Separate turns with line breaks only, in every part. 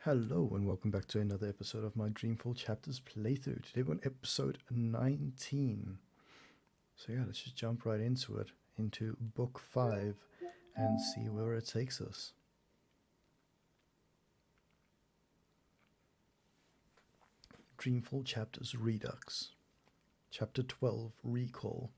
Hello and welcome back to another episode of my Dreamfall Chapters playthrough. Today we're on episode 19. So yeah, let's just jump right into it, into book 5 and see where it takes us. Dreamfall Chapters Redux. Chapter 12, Recall.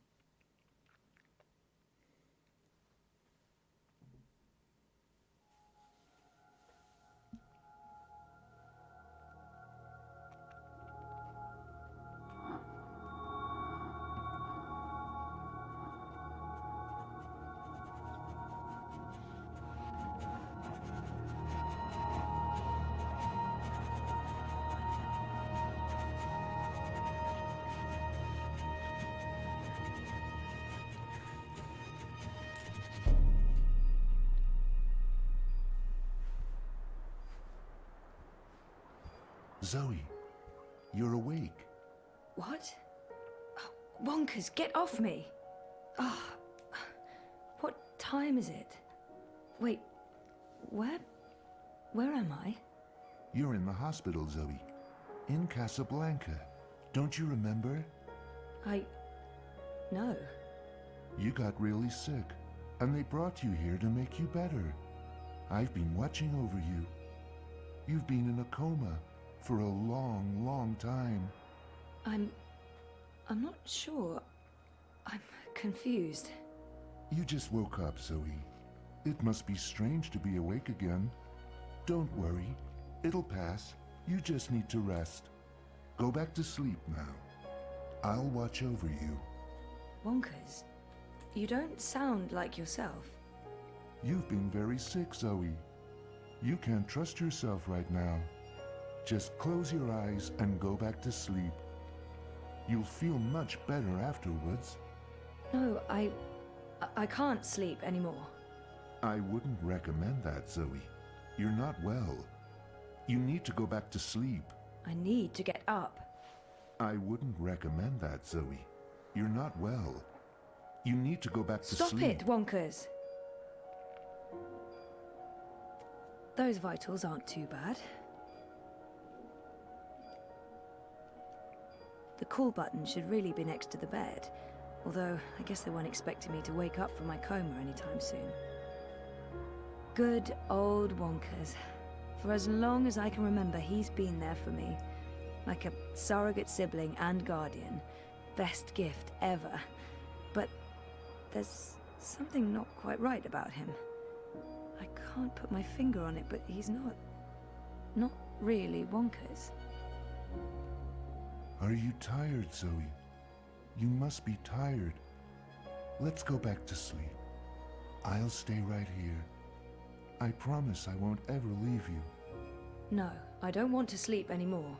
Zoe, you're awake.
What? Oh, Wonkers, get off me! Oh, what time is it? Wait, where am I?
You're in the hospital, Zoe. In Casablanca. Don't you remember?
No.
You got really sick, and they brought you here to make you better. I've been watching over you. You've been in a coma for a long, long time.
I'm not sure. I'm confused.
You just woke up, Zoe. It must be strange to be awake again. Don't worry. It'll pass. You just need to rest. Go back to sleep now. I'll watch over you.
Wonkers, you don't sound like yourself.
You've been very sick, Zoe. You can't trust yourself right now. Just close your eyes and go back to sleep. You'll feel much better afterwards.
No, I can't sleep anymore.
I wouldn't recommend that, Zoe. You're not well. You need to go back to sleep.
I need to get up.
I wouldn't recommend that, Zoe. You're not well. You need to go back to sleep.
Stop it, Wonkers! Those vitals aren't too bad. The call button should really be next to the bed, although I guess they weren't expecting me to wake up from my coma anytime soon. Good old Wonkers. For as long as I can remember, he's been there for me. Like a surrogate sibling and guardian. Best gift ever. But there's something not quite right about him. I can't put my finger on it, but he's not really Wonkers.
Are you tired, Zoe? You must be tired. Let's go back to sleep. I'll stay right here. I promise I won't ever leave you.
No, I don't want to sleep anymore.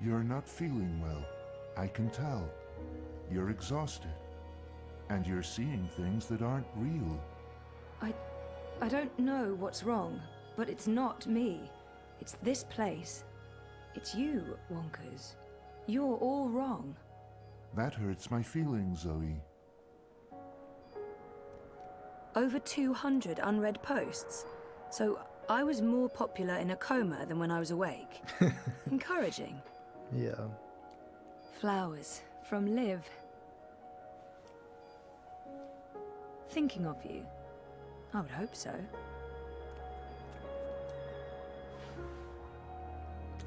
You're not feeling well. I can tell. You're exhausted. And you're seeing things that aren't real.
I don't know what's wrong, but it's not me. It's this place. It's you, Wonkers. You're all wrong.
That hurts my feelings, Zoe.
Over 200 unread posts. So I was more popular in a coma than when I was awake. Encouraging.
Yeah.
Flowers from Liv. Thinking of you. I would hope so.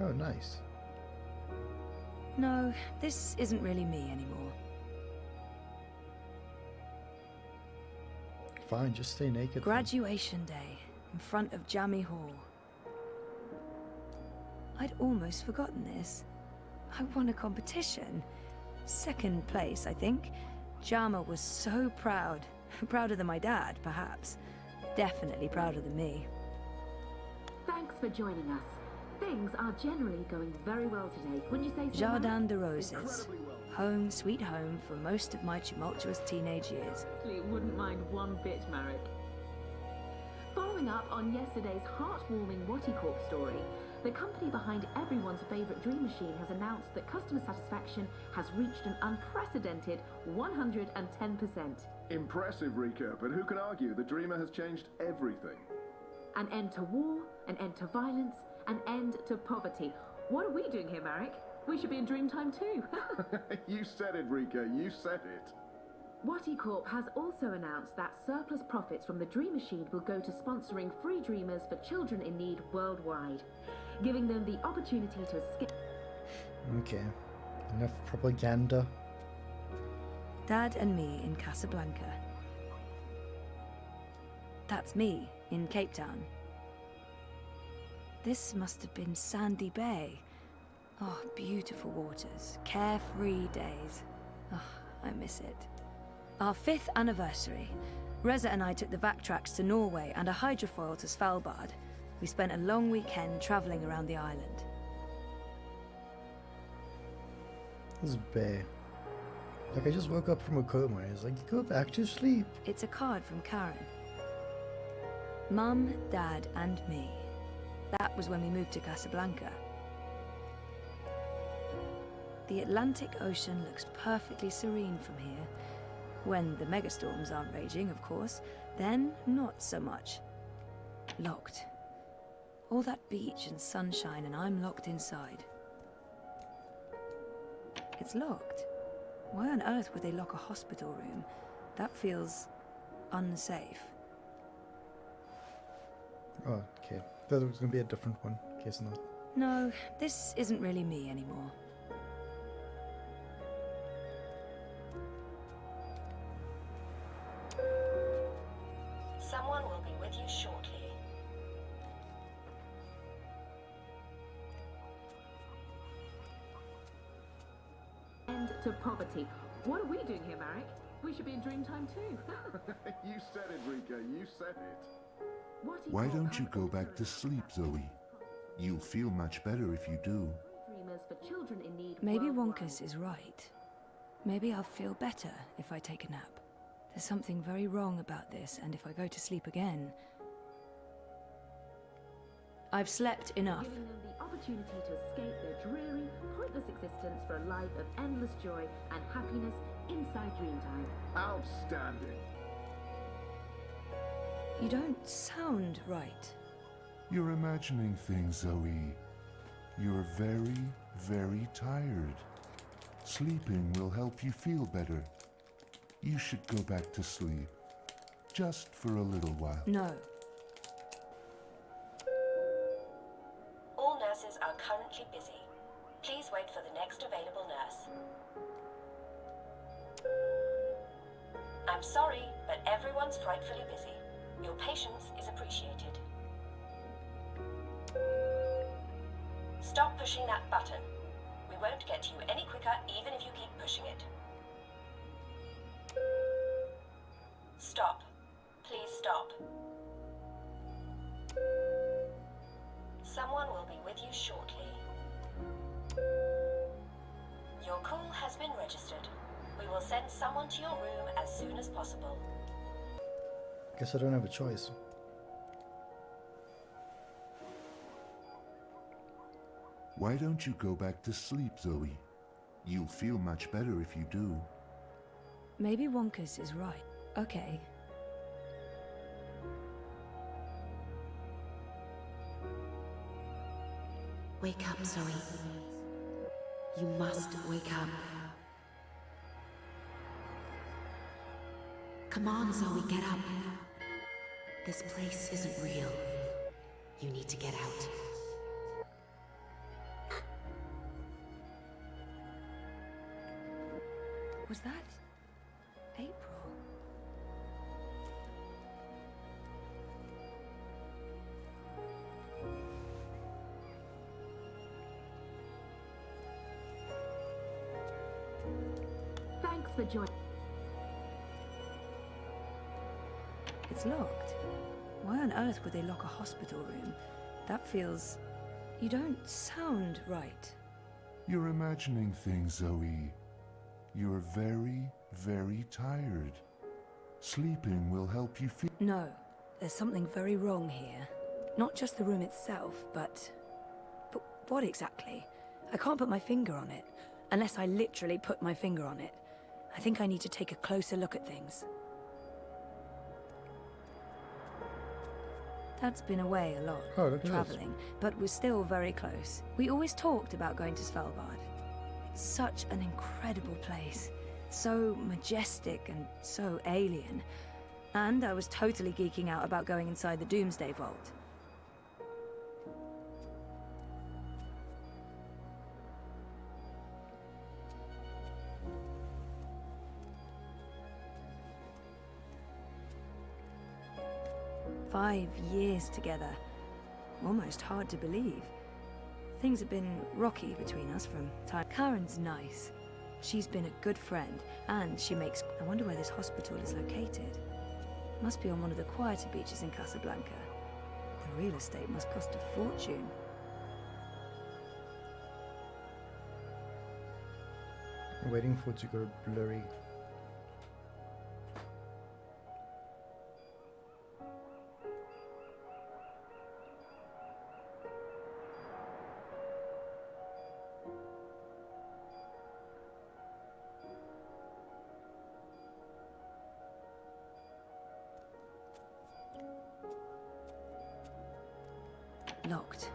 Oh, nice.
No, this isn't really me anymore.
Fine, just stay naked. then.
Graduation day, in front of Jammy Hall. I'd almost forgotten this. I won a competition. Second place, I think. Jama was so proud. Prouder than my dad, perhaps. Definitely prouder than me.
Thanks for joining us. Things are generally going very well today. Wouldn't you say so?
Jardin de Roses. Home, sweet home for most of my tumultuous teenage years.
Actually, wouldn't mind one bit, Marek. Following up on yesterday's heartwarming Wattie story, the company behind everyone's favourite dream machine has announced that customer satisfaction has reached an unprecedented 110%.
Impressive, Rika, but who can argue the Dreamer has changed everything?
An end to war, an end to violence, An end to poverty. What are we doing here, Marek? We should be in Dreamtime too.
You said it, Rika. You said it.
Watty Corp has also announced that surplus profits from the Dream Machine will go to sponsoring free dreamers for children in need worldwide, giving them the opportunity to escape.
Okay. Enough propaganda.
Dad and me in Casablanca. That's me in Cape Town. This must have been Sandy Bay. Oh, beautiful waters, carefree days. Oh, I miss it. Our 5th anniversary. Reza and I took the Vactrax to Norway and a hydrofoil to Svalbard. We spent a long weekend traveling around the island.
This is Bay. Like, I just woke up from a coma. It's like, go back to sleep.
It's a card from Karen. Mum, Dad, and me. That was when we moved to Casablanca. The Atlantic Ocean looks perfectly serene from here. When the megastorms aren't raging, of course, then not so much. Locked. All that beach and sunshine, and I'm locked inside. It's locked. Why on earth would they lock a hospital room? That feels unsafe.
Oh, okay. Thought it was gonna be a different one. Guess not.
No, this isn't really me anymore.
Someone will be with you shortly.
End to poverty. What are we doing here, Marek? We should be in Dreamtime too.
You said it, Rika. You said it.
Watty
Why
Corp
don't you
has
go
also
back to sleep, Zoe? You'll feel much better if you do.
Dreamers for children in need
Maybe
worldwide.
Wonkus is right. Maybe I'll feel better if I take a nap. There's something very wrong about this, and if I go to sleep again... I've slept enough.
Giving them the opportunity to escape their dreary, pointless existence for a life of endless joy and happiness inside Dreamtime.
Outstanding.
You don't sound right.
You're imagining things, Zoe. You're very, very tired. Sleeping will help you feel better. You should go back to sleep. Just for a little while.
No.
All nurses are currently busy. Please wait for the next available nurse. I'm sorry, but everyone's frightfully busy. Your patience is appreciated. Stop pushing that button. We won't get to you any quicker even if you keep pushing it. Stop. Please stop. Someone will be with you shortly. Your call has been registered. We will send someone to your room as soon as possible.
Guess I don't have a choice.
Why don't you go back to sleep, Zoe? You'll feel much better if you do.
Maybe Wonkus is right. Okay.
Wake up, Zoe. You must wake up. Come on, Zoe, get up. This place isn't real. You need to get out.
Was that April?
Thanks for joining.
It's locked. Why on earth would they lock a hospital room? That feels... You don't sound right.
You're imagining things, Zoe. You're very, very tired. Sleeping will help you feel...
No, there's something very wrong here. Not just the room itself, but... But what exactly? I can't put my finger on it. Unless I literally put my finger on it. I think I need to take a closer look at things. Dad's been away a lot,
Oh, look at this.
traveling, but we're still very close. We always talked about going to Svalbard. It's such an incredible place. So majestic and so alien. And I was totally geeking out about going inside the Doomsday Vault. "5 years together. Almost hard to believe. Things have been rocky between us from time. Karen's nice. She's been a good friend, and she makes... I wonder where this hospital is located. Must be on one of the quieter beaches in Casablanca. The real estate must cost a fortune.
I'm waiting for it to go blurry.
Locked.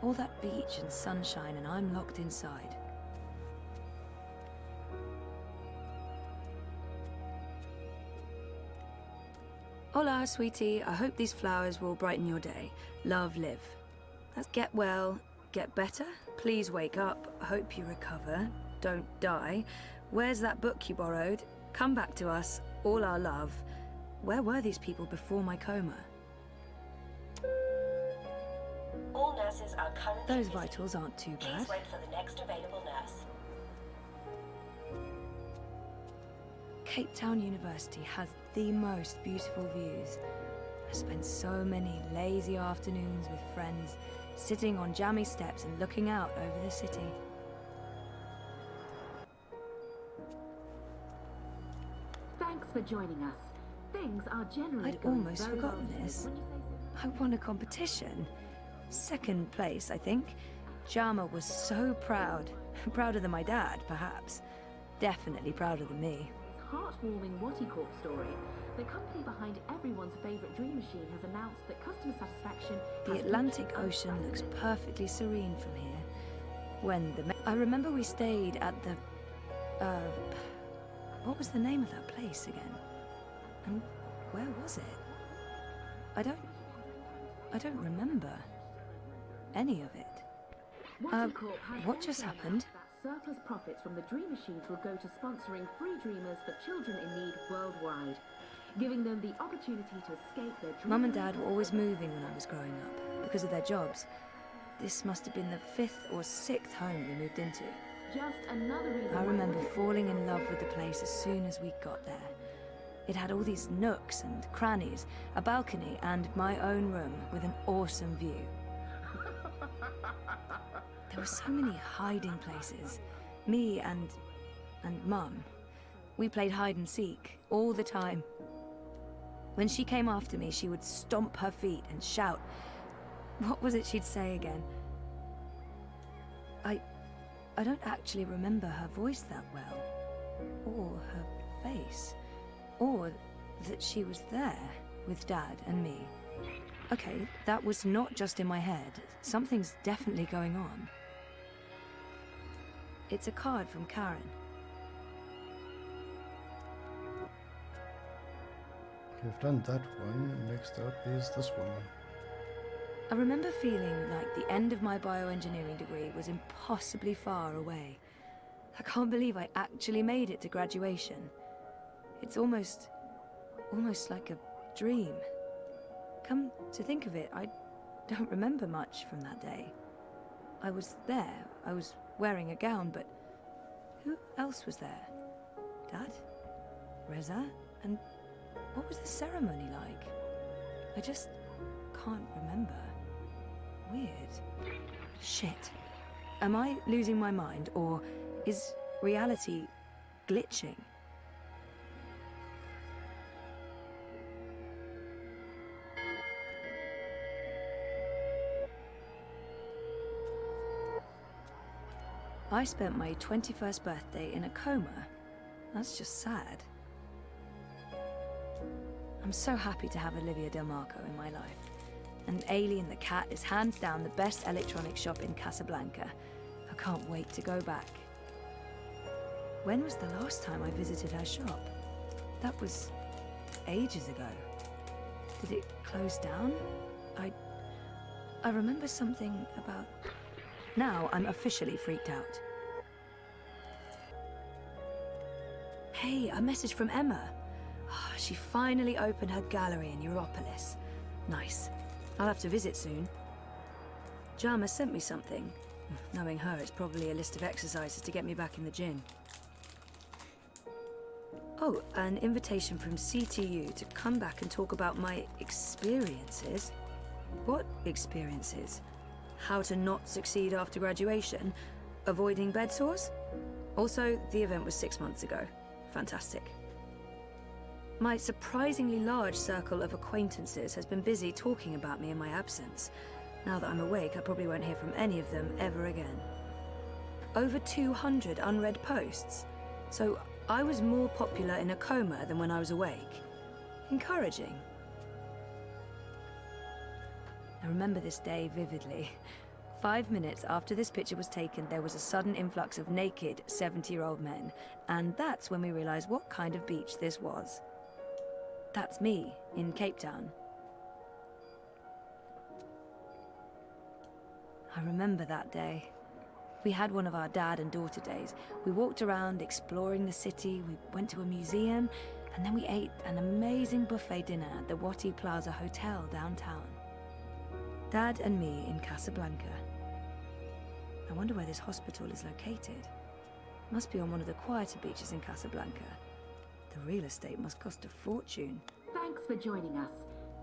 All that beach and sunshine, and I'm locked inside. Hola, sweetie. I hope these flowers will brighten your day. Love, Liv. Let's get well, get better. Please wake up. Hope you recover. Don't die. Where's that book you borrowed? Come back to us. All our love. Where were these people before my coma?
All nurses are currently
Those
busy.
vitals aren't too bad.
Please wait for the next available nurse.
Cape Town University has the most beautiful views. I spent so many lazy afternoons with friends, sitting on jammy steps and looking out over the city.
Thanks for joining us. Things are generally
I'd
going
almost
very
forgotten
well.
this.
When you say so.
I won a competition. Second place, I think. Jama was so proud. Prouder than my dad, perhaps. Definitely prouder than me.
Heartwarming Wattycorp story. The company behind everyone's favorite dream machine has announced that customer satisfaction
The
has
Atlantic
reached
Ocean looks
unprecedented-
perfectly serene from here. I remember we stayed at the... what was the name of that place again? And where was it? I don't remember any of it.
Wattycorp has
what just
also
happened?
announced that surplus profits from the dream machines will go to sponsoring free dreamers for children in need worldwide, giving them the opportunity to escape their dream.
Mum and Dad were always moving when I was growing up, because of their jobs. This must have been the 5th or 6th home we moved into.
Just another reason
I
why
remember
Wattycorp-
falling in love with the place as soon as we got there. It had all these nooks and crannies, a balcony, and my own room with an awesome view. There were so many hiding places. Me and Mum. We played hide and seek all the time. When she came after me, she would stomp her feet and shout. What was it she'd say again? I don't actually remember her voice that well, or her face, or that she was there with Dad and me. Okay, that was not just in my head. Something's definitely going on. It's a card from Karen.
We've done that one. Next up is this one.
I remember feeling like the end of my bioengineering degree was impossibly far away. I can't believe I actually made it to graduation. It's almost like a dream. Come to think of it, I don't remember much from that day. I was there, I was wearing a gown, but who else was there? Dad? Reza? And what was the ceremony like? I just can't remember. Weird. Shit. Am I losing my mind, or is reality glitching? I spent my 21st birthday in a coma. That's just sad. I'm so happy to have Olivia Del Marco in my life. And Alien the Cat is hands down the best electronics shop in Casablanca. I can't wait to go back. When was the last time I visited her shop? That was ages ago. Did it close down? I remember something about... Now I'm officially freaked out. Hey, a message from Emma. Oh, she finally opened her gallery in Europolis. Nice. I'll have to visit soon. Jama sent me something. Knowing her, it's probably a list of exercises to get me back in the gym. Oh, an invitation from CTU to come back and talk about my experiences. What experiences? How to not succeed after graduation? Avoiding bed sores? Also, the event was 6 months ago. Fantastic. My surprisingly large circle of acquaintances has been busy talking about me in my absence. Now that I'm awake, I probably won't hear from any of them ever again. Over 200 unread posts. So I was more popular in a coma than when I was awake. Encouraging. I remember this day vividly. 5 minutes after this picture was taken, there was a sudden influx of naked 70-year-old men. And that's when we realized what kind of beach this was. That's me, in Cape Town. I remember that day. We had one of our dad and daughter days. We walked around exploring the city, we went to a museum, and then we ate an amazing buffet dinner at the Wati Plaza Hotel downtown. Dad and me in Casablanca. I wonder where this hospital is located. Must be on one of the quieter beaches in Casablanca. The real estate must cost a fortune.
Thanks for joining us.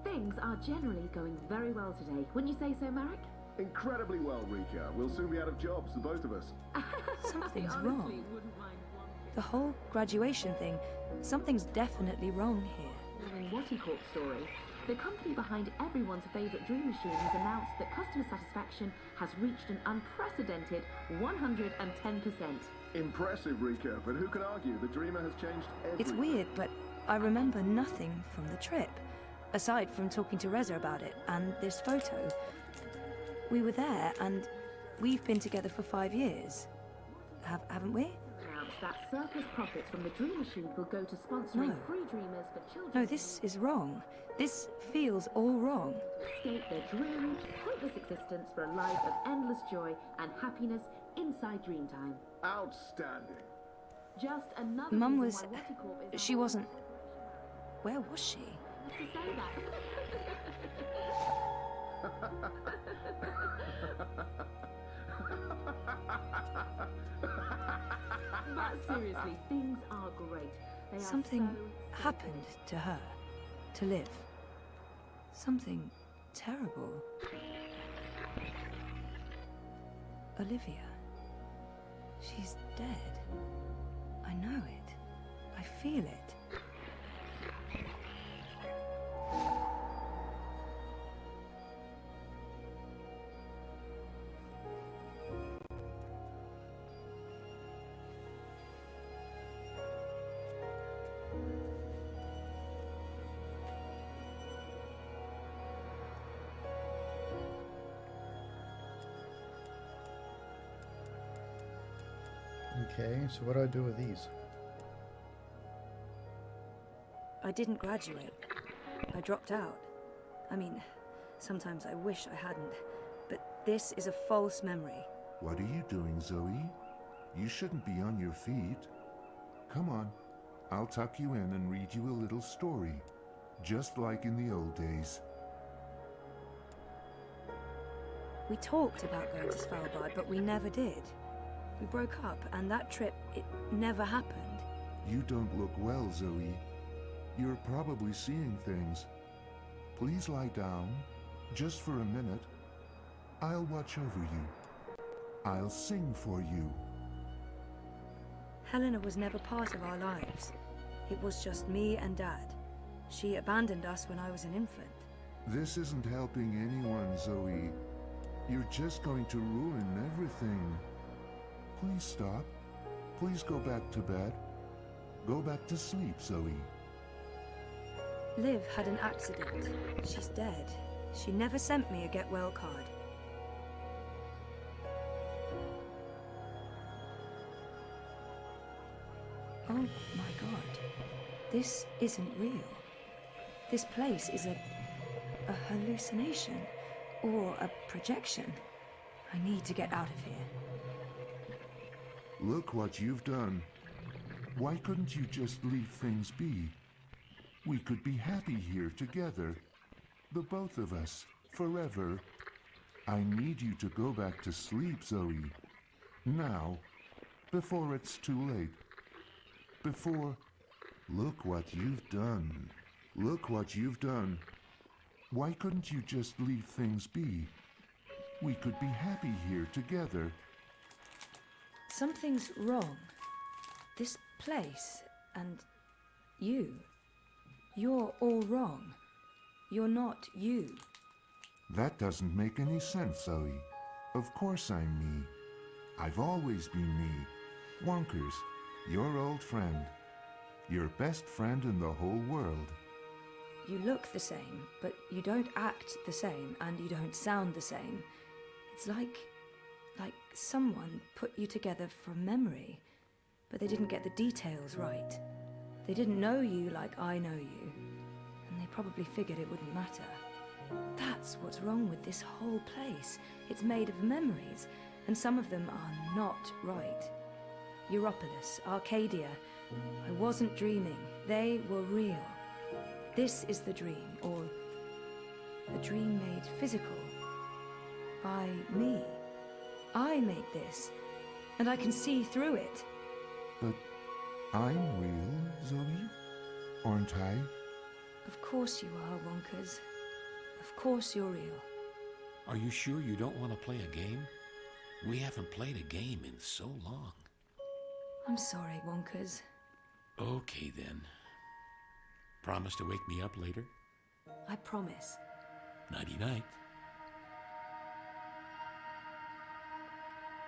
Things are generally going very well today. Wouldn't you say so, Marek?
Incredibly well, Rika. We'll soon be out of jobs, the both of us.
Something's
I honestly
wrong.
wouldn't mind one bit.
The whole graduation thing, something's definitely wrong here.
In Wati Corp story, the company behind everyone's favourite dream machine has announced that customer satisfaction has reached an unprecedented 110%.
Impressive, Rika, but who can argue? The Dreamer has changed everything.
It's weird, but I remember nothing from the trip. Aside from talking to Reza about it, and this photo. We were there, and we've been together for 5 years. Haven't we?
Announced that surplus profits from the dream machine will go to sponsoring
No.
free dreamers for children.
No, this is wrong. This feels all wrong.
Escape their dreary, pointless existence for a life of endless joy and happiness inside Dreamtime.
Outstanding.
Just another
Mum
reason
was...
why Wati Corp is
She wasn't... Where was she?
to say that. But seriously, things are great. They are
Something
so
happened to her. To Liv. Something terrible. Olivia. She's dead. I know it. I feel it.
Okay, so what do I do with these?
I didn't graduate. I dropped out. I mean, sometimes I wish I hadn't. But this is a false memory.
What are you doing, Zoe? You shouldn't be on your feet. Come on, I'll tuck you in and read you a little story, just like in the old days.
We talked about going to Svalbard, but we never did. We broke up, and that trip, it never happened.
You don't look well, Zoe. You're probably seeing things. Please lie down, just for a minute. I'll watch over you. I'll sing for you.
Helena was never part of our lives. It was just me and Dad. She abandoned us when I was an infant.
This isn't helping anyone, Zoe. You're just going to ruin everything. Please stop. Please go back to bed. Go back to sleep, Zoe.
Liv had an accident. She's dead. She never sent me a get well card. Oh my god. This isn't real. This place is a hallucination. Or a projection. I need to get out of here.
Look what you've done. Why couldn't you just leave things be? We could be happy here together. The both of us, forever. I need you to go back to sleep, Zoe. Now, before it's too late. Before... Look what you've done. Look what you've done. Why couldn't you just leave things be? We could be happy here together.
Something's wrong. This place, and you. You're all wrong. You're not you.
That doesn't make any sense, Zoe. Of course I'm me. I've always been me. Wonkers, your old friend. Your best friend in the whole world.
You look the same, but you don't act the same, and you don't sound the same. It's like someone put you together from memory, but they didn't get the details right. They didn't know you like I know you, and they probably figured it wouldn't matter. That's what's wrong with this whole place. It's made of memories, and some of them are not right. Europolis, Arcadia. I wasn't dreaming. They were real. This is the dream, or a dream made physical by me. I made this, and I can see through it.
But I'm real, Zoe? Aren't I?
Of course you are, Wonkers. Of course you're real.
Are you sure you don't want to play a game? We haven't played a game in so long.
I'm sorry, Wonkers.
Okay, then. Promise to wake me up later?
I promise.
Nighty-night.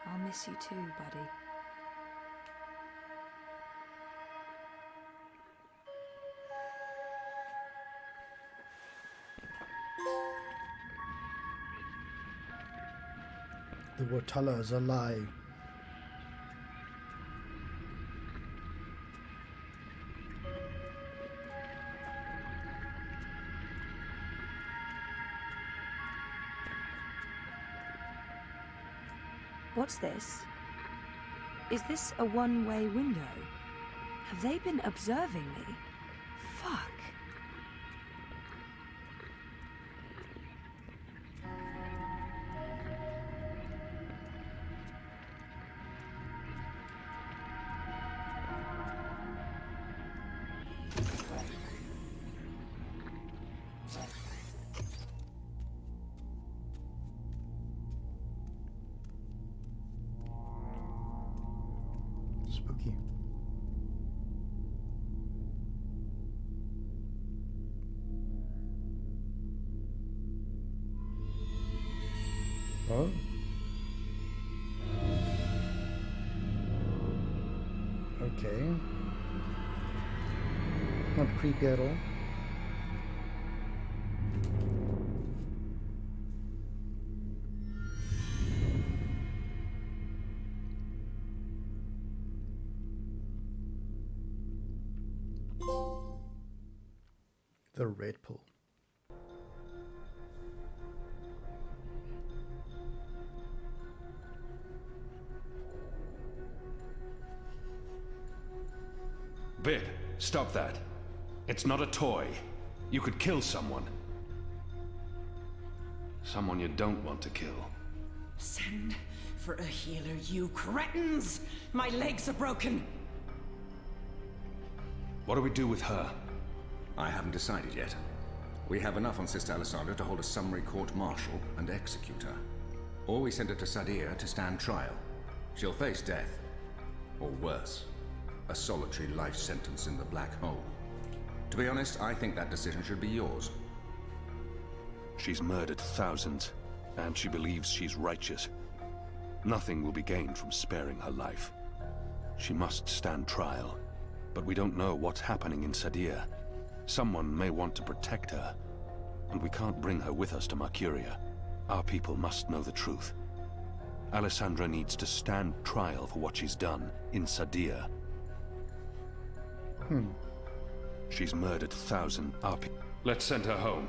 I'll miss you too, buddy.
The Watala is a lie.
What's this? Is this a one-way window? Have they been observing me? Fuck.
Spooky. Oh. Okay. Not creepy at all. The red pill.
Bit, stop that. It's not a toy. You could kill someone. Someone you don't want to kill.
Send for a healer, you cretins! My legs are broken!
What do we do with her?
I haven't decided yet. We have enough on Sister Alessandra to hold a summary court-martial and execute her. Or we send her to Sadir to stand trial. She'll face death. Or worse, a solitary life sentence in the black hole. To be honest, I think that decision should be yours.
She's murdered thousands, and she believes she's righteous. Nothing will be gained from sparing her life. She must stand trial, but we don't know what's happening in Sadir. Someone may want to protect her. and we can't bring her with us to Mercuria. Our people must know the truth. Alessandra needs to stand trial for what she's done in Sadir. She's murdered thousands. Let's send her home.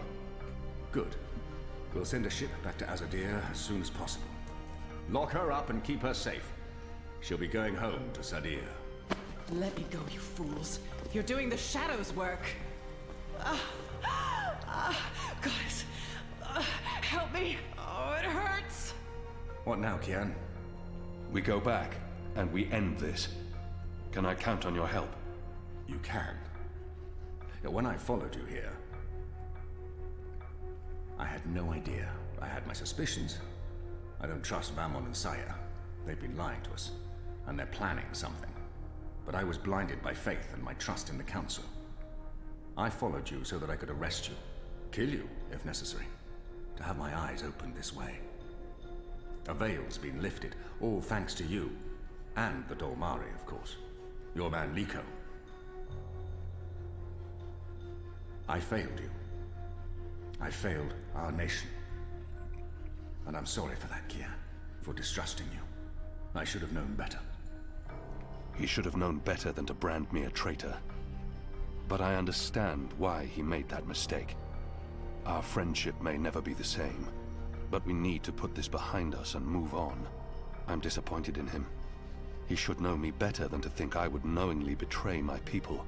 Good. We'll send a ship back to Azadir as soon as possible. Lock her up and keep her safe. She'll be going home to Sadir.
Let me go, you fools. You're doing the Shadow's work. Guys, help me. Oh, it hurts.
What now, Kian?
We go back, and we end this. Can I count on your help?
You can. When I followed you here, I had no idea. I had my suspicions. I don't trust Vamon and Saya. They've been lying to us, and they're planning something. But I was blinded by faith and my trust in the Council. I followed you so that I could arrest you, kill you, if necessary, to have my eyes opened this way. A veil's been lifted, all thanks to you, and the Dolmari, of course. Your man Liko. I failed you. I failed our nation. And I'm sorry for that, Kian, for distrusting you. I should have known better.
He should have known better than to brand me a traitor. But I understand why he made that mistake. Our friendship may never be the same, but we need to put this behind us and move on. I'm disappointed in him. He should know me better than to think I would knowingly betray my people.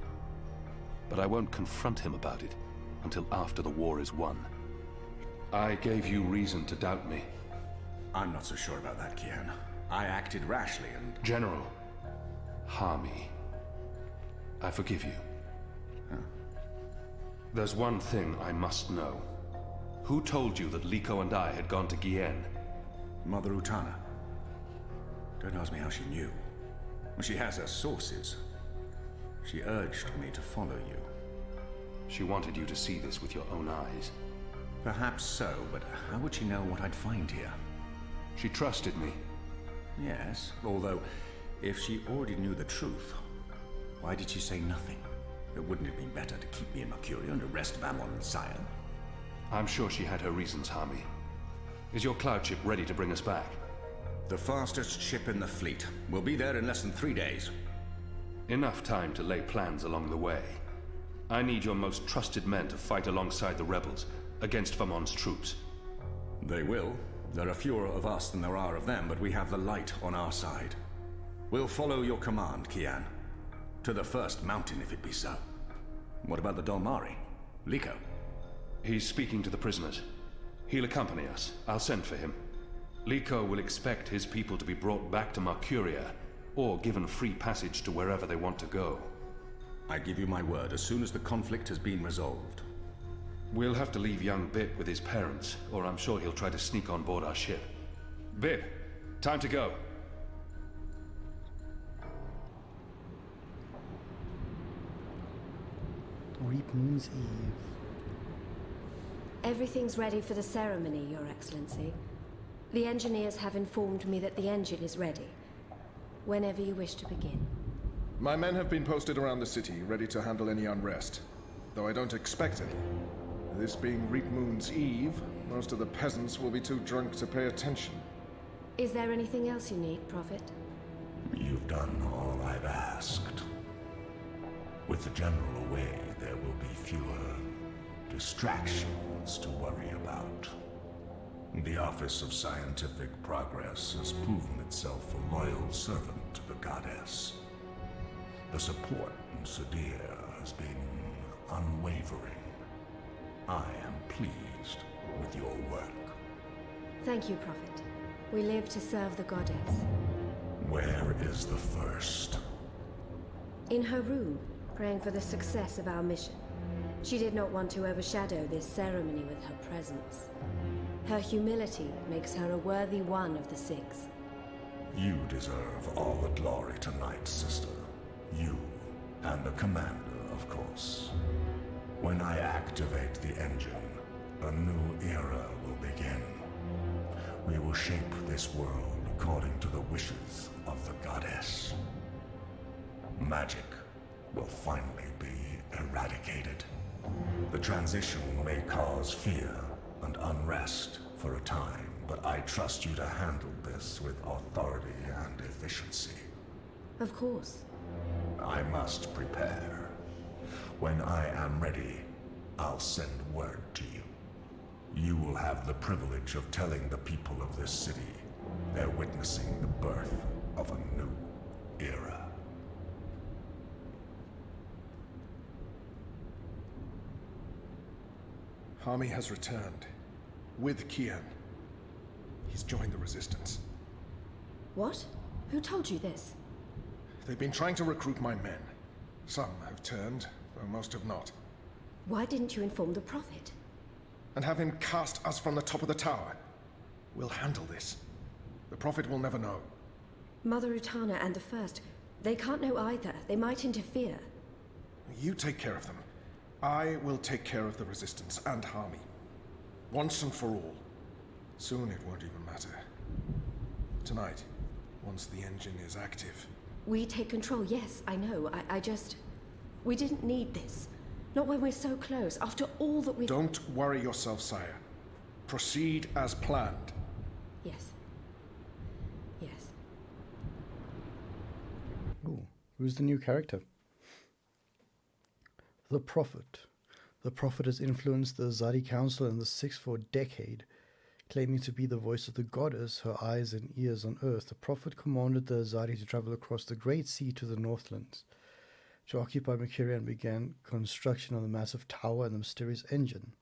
But I won't confront him about it until after the war is won. I gave you reason to doubt me.
I'm not so sure about that, Kian. I acted rashly and...
General, Harmy, I forgive you.
Huh?
There's one thing I must know. Who told you that Liko and I had gone to Gien?
Mother Utana. Don't ask me how she knew. She has her sources. She urged me to follow you.
She wanted you to see this with your own eyes.
Perhaps so, but how would she know what I'd find here?
She trusted me.
Yes, although, if she already knew the truth, why did she say nothing? Wouldn't it be better to keep me in Mercuria and arrest Vamon and Saya?
I'm sure she had her reasons, Harmy. Is your cloud ship ready to bring us back?
The fastest ship in the fleet. We'll be there in less than 3 days.
Enough time to lay plans along the way. I need your most trusted men to fight alongside the rebels, against Vamon's troops.
They will. There are fewer of us than there are of them, but we have the light on our side. We'll follow your command, Kian. To the first mountain, if it be so. What about the Dolmari? Liko?
He's speaking to the prisoners. He'll accompany us. I'll send for him. Liko will expect his people to be brought back to Mercuria, or given free passage to wherever they want to go.
I give you my word, as soon as the conflict has been resolved.
We'll have to leave young Bip with his parents, or I'm sure he'll try to sneak on board our ship. Bip, time to go.
Reap Moon's Eve.
Everything's ready for the ceremony, Your Excellency. The engineers have informed me that the engine is ready. Whenever you wish to begin.
My men have been posted around the city, ready to handle any unrest. Though I don't expect any. This being Reap Moon's Eve, most of the peasants will be too drunk to pay attention.
Is there anything else you need, Prophet?
You've done all I've asked. With the General away, there will be fewer distractions to worry about. The Office of Scientific Progress has proven itself a loyal servant to the Goddess. The support in Sadir has been unwavering. I am pleased with your work.
Thank you, Prophet. We live to serve the Goddess.
Where is the first?
In her room, praying for the success of our mission. She did not want to overshadow this ceremony with her presence. Her humility makes her a worthy one of the Six.
You deserve all the glory tonight, sister. You, and the commander, of course. When I activate the engine, a new era will begin. We will shape this world according to the wishes of the Goddess. Magic will finally be eradicated.
The transition may cause fear and unrest for a time, but I trust you to handle this with authority and efficiency.
Of course.
I must prepare. When I am ready, I'll send word to you. You will have the privilege of telling the people of this city they're witnessing the birth of a new era.
Harmy has returned. With Kian. He's joined the Resistance.
What? Who told you this?
They've been trying to recruit my men. Some have turned, though most have not.
Why didn't you inform the Prophet?
And have him cast us from the top of the tower. We'll handle this. The Prophet will never know.
Mother Utana and the First, they can't know either. They might interfere.
You take care of them. I will take care of the Resistance and Harmy. Once and for all. Soon it won't even matter. Tonight, once the engine is active.
We take control, yes, I know. I just... We didn't need this. Not when we're so close, after all that we've...
Don't worry yourself, sire. Proceed as planned.
Yes. Yes.
Ooh, who's the new character? The Prophet. The Prophet has influenced the Azadi Council and the Six for a decade. Claiming to be the voice of the goddess, her eyes and ears on earth, the Prophet commanded the Azadi to travel across the Great Sea to the Northlands, to occupy Makiria, and began construction on the massive tower and the mysterious engine.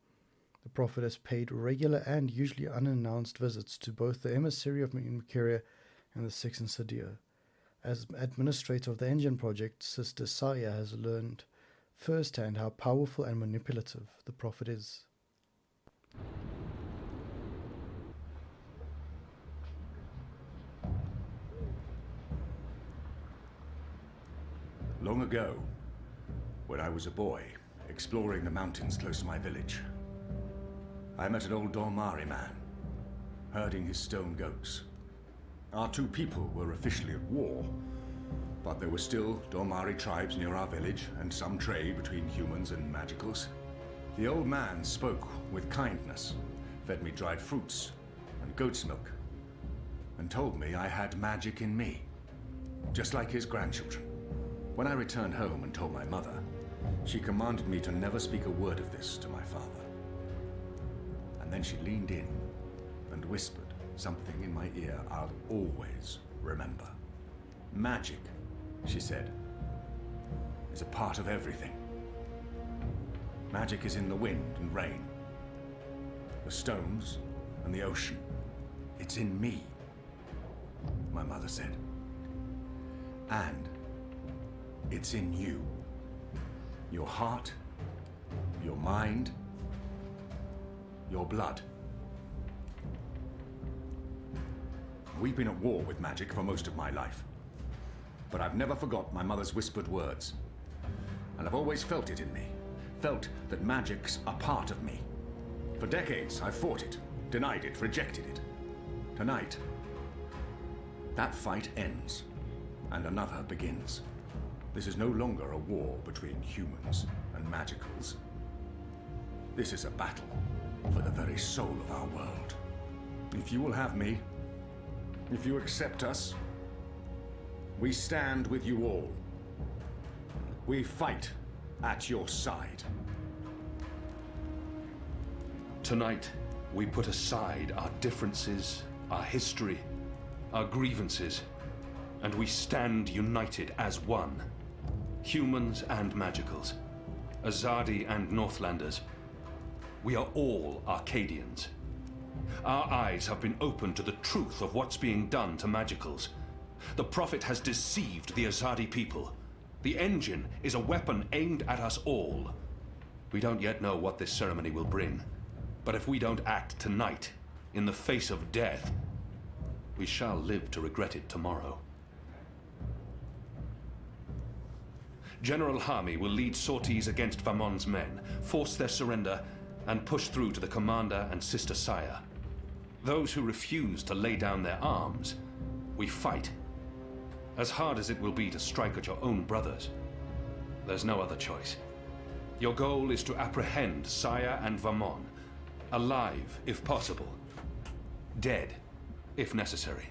The Prophet has paid regular and usually unannounced visits to both the emissary of Makiria and the Six in Sadir. As administrator of the engine project, Sister Saya has learned firsthand how powerful and manipulative the Prophet is.
Long ago, when I was a boy, exploring the mountains close to my village, I met an old Dormari man, herding his stone goats. Our two people were officially at war, but there were still Dormari tribes near our village and some trade between humans and magicals. The old man spoke with kindness, fed me dried fruits and goat's milk, and told me I had magic in me, just like his grandchildren. When I returned home and told my mother, she commanded me to never speak a word of this to my father. And then she leaned in and whispered something in my ear I'll always remember. Magic, she said, is a part of everything. Magic is in the wind and rain, the stones and the ocean. It's in me, my mother said. And it's in you. Your heart, your mind, your blood. We've been at war with magic for most of my life. But I've never forgot my mother's whispered words. And I've always felt it in me. Felt that magic's a part of me. For decades, I've fought it, denied it, rejected it. Tonight, that fight ends, and another begins. This is no longer a war between humans and magicals. This is a battle for the very soul of our world. If you will have me, if you accept us, we stand with you all. We fight at your side.
Tonight, we put aside our differences, our history, our grievances, and we stand united as one. Humans and magicals, Azadi and Northlanders. We are all Arcadians. Our eyes have been opened to the truth of what's being done to magicals. The Prophet has deceived the Azadi people. The engine is a weapon aimed at us all. We don't yet know what this ceremony will bring, but if we don't act tonight, in the face of death, we shall live to regret it tomorrow. General Harmy will lead sorties against Vamon's men, force their surrender, and push through to the commander and Sister Saya. Those who refuse to lay down their arms, we fight. As hard as it will be to strike at your own brothers, there's no other choice. Your goal is to apprehend Saya and Vamon. Alive, if possible. Dead, if necessary.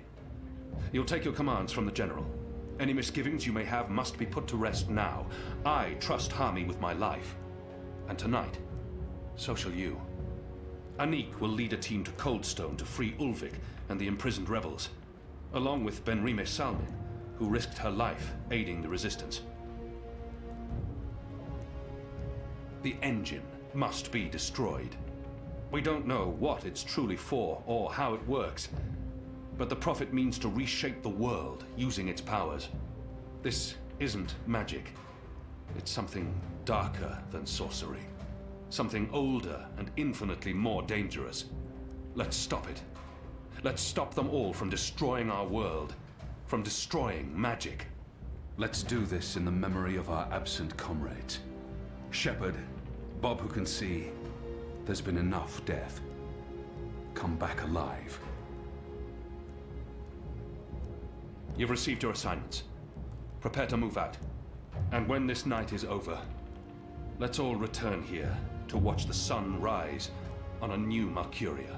You'll take your commands from the General. Any misgivings you may have must be put to rest now. I trust Hami with my life. And tonight, so shall you. Anik will lead a team to Coldstone to free Ulvik and the imprisoned rebels, along with Benrime Salmin, who risked her life aiding the resistance. The engine must be destroyed. We don't know what it's truly for or how it works, but the Prophet means to reshape the world using its powers. This isn't magic. It's something darker than sorcery. Something older and infinitely more dangerous. Let's stop it. Let's stop them all from destroying our world, from destroying magic. Let's do this in the memory of our absent comrades. Shepard, Bob who can see, there's been enough death. Come back alive. You've received your assignments. Prepare to move out. And when this night is over, let's all return here to watch the sun rise on a new Mercuria.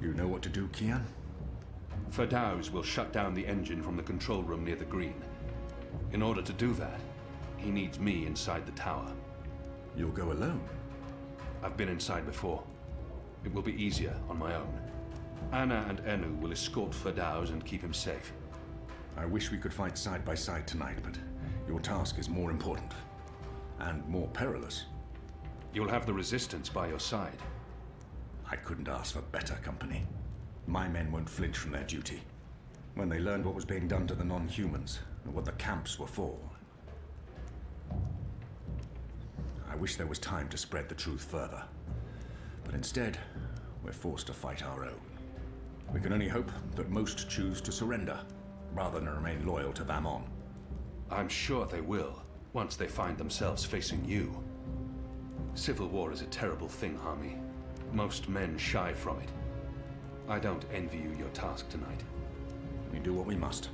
You know what to do, Kian?
Ferdows will shut down the engine from the control room near the green. In order to do that, he needs me inside the tower.
You'll go alone?
I've been inside before. It will be easier on my own. Anna and Enu will escort Ferdows and keep him safe.
I wish we could fight side by side tonight, but your task is more important. And more perilous.
You'll have the Resistance by your side.
I couldn't ask for better company. My men won't flinch from their duty. When they learned what was being done to the non-humans, and what the camps were for. I wish there was time to spread the truth further. But instead, we're forced to fight our own. We can only hope that most choose to surrender, rather than remain loyal to Vamon.
I'm sure they will, once they find themselves facing you. Civil war is a terrible thing, Hami. Most men shy from it. I don't envy you your task tonight.
We do what we must.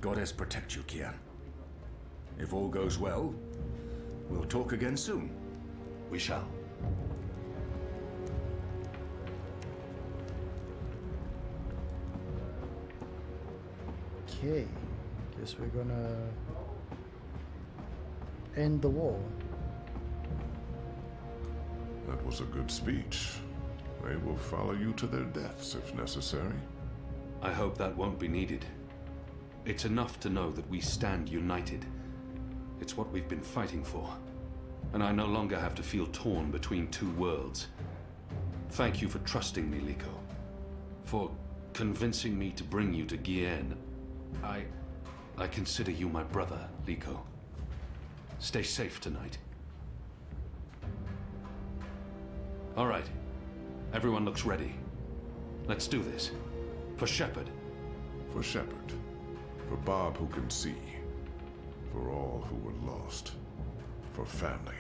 Goddess protect you, Kian. If all goes well, we'll talk again soon.
We shall.
Okay, guess we're gonna end the war.
That was a good speech. They will follow you to their deaths if necessary.
I hope that won't be needed. It's enough to know that we stand united. It's what we've been fighting for. And I no longer have to feel torn between two worlds. Thank you for trusting me, Liko. For convincing me to bring you to Gien. I consider you my brother, Liko. Stay safe tonight. All right. Everyone looks ready. Let's do this. For Shepard.
For Shepard. For Bob who can see. For all who were lost. For family.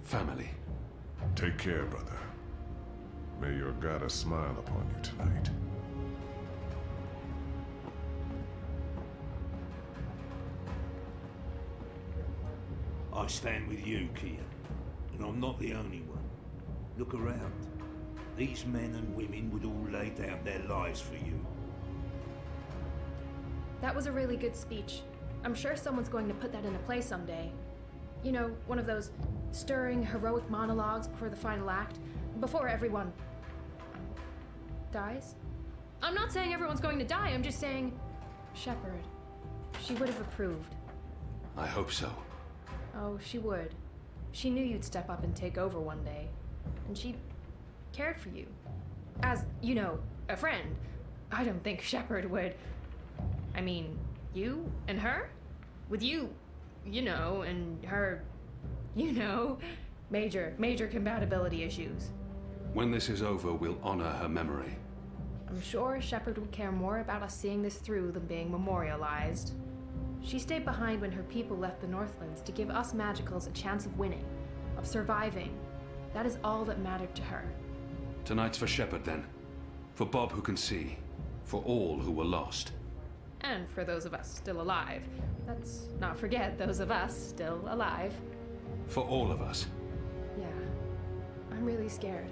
Family.
Take care, brother. May your goddess smile upon you tonight.
I stand with you, Kian. And I'm not the only one. Look around. These men and women would all lay down their lives for you.
That was a really good speech. I'm sure someone's going to put that into play someday. You know, one of those stirring, heroic monologues before the final act, before everyone dies. I'm not saying everyone's going to die, I'm just saying, Shepard, she would have approved.
I hope so.
Oh, she would. She knew you'd step up and take over one day. And she cared for you. As, you know, a friend. I don't think Shepard would. I mean, you and her? With you, you know, and her, you know, major compatibility issues.
When this is over, we'll honor her memory.
I'm sure Shepard would care more about us seeing this through than being memorialized. She stayed behind when her people left the Northlands to give us Magicals a chance of winning, of surviving. That is all that mattered to her.
Tonight's for Shepard, then. For Bob who can see. For all who were lost.
And for those of us still alive. Let's not forget those of us still alive.
For all of us.
Yeah. I'm really scared.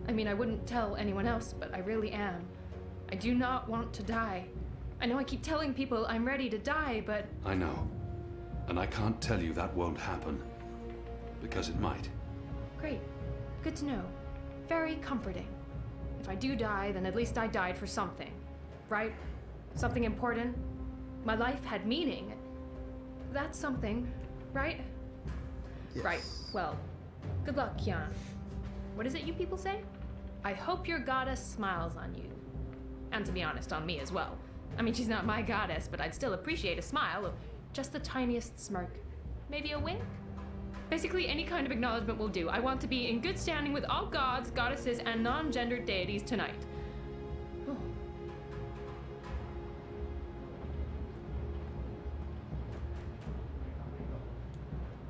I mean, I wouldn't tell anyone else, but I really am. I do not want to die. I know I keep telling people I'm ready to die, but...
I know. And I can't tell you that won't happen. Because it might.
Great. Good to know. Very comforting. If I do die, then at least I died for something. Right? Something important. My life had meaning. That's something, right?
Yes.
Right. Well, good luck, Kian. What is it you people say? I hope your goddess smiles on you. And to be honest, on me as well. I mean, she's not my goddess, but I'd still appreciate a smile, just the tiniest smirk. Maybe a wink? Basically, any kind of acknowledgement will do. I want to be in good standing with all gods, goddesses, and non-gendered deities tonight. Oh.